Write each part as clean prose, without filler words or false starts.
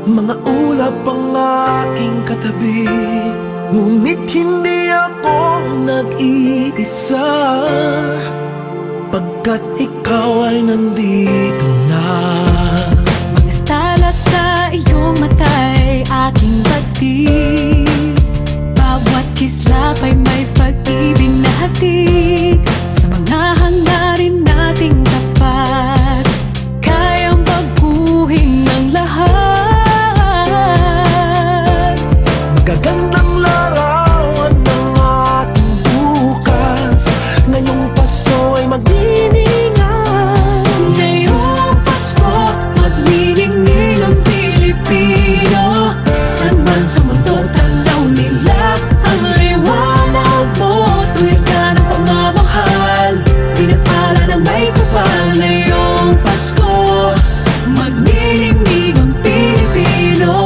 Mga ulap ang aking katabi, ngunit hindi ako nag-iisa, pagkat ikaw ay nandito na. Mga tala sa iyong mata'y aking batid, bawat kislap ay may pag-ibig na hatid. Sa mga hangarin nating tapat, kayang baguhin ng lahat. Magagandang larawan ng ating bukas, ngayong Pasko ay magniningay. Ngayong Pasko, magniningning ang Pilipino. San man sa mundo, tanaw nila ang liwanag mo. Tuwid ka ng pagmamahal, pinagpala ng may kapal. Ngayong Pasko, magniningning ang Pilipino.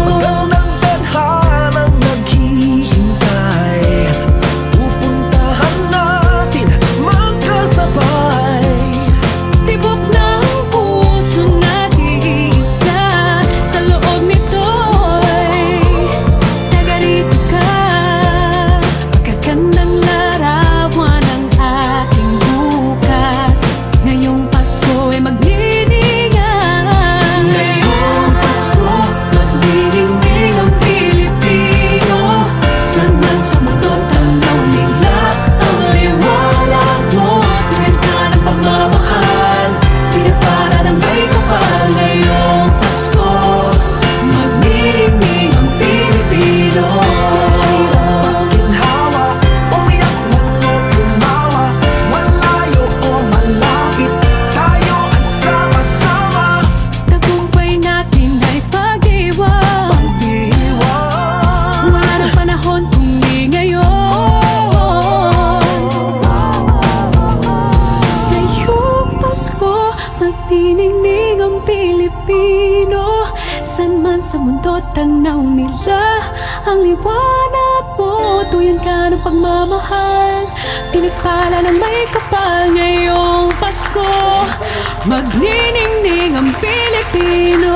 Magandang tadhanang naghihintay, pupuntahan natin magkasabay. Tibok ng pusong nag-iisa, sa loob nito'y nagarito ka. Magagandang larawan ng ating bukas, ngayong Pasko ay magniningay. Ngayong Pasko, magniningning ang Pilipino. San man sa mundo, tanaw nila ang liwanag mo. Tuwid ka ng pagmamahal, pinagpala ng may kapal. Ngayong Pasko, magniningning ang Pilipino. Sa hirap pagginhawa, umiyak man o tumawa, malayo o malapit, tayo ay sama-sama. Tagumpay natin ay pag-iwan, Pag-iwan, wala ng panahon kung di ngayon. Ngayong Pasko, magniningning ang Pilipino. San man sa mundo, tanaw nila ang liwanag mo. Tuyan ka ng pagmamahal, pinagpala ng may kapal. Ngayong Pasko, magniningning ang Pilipino.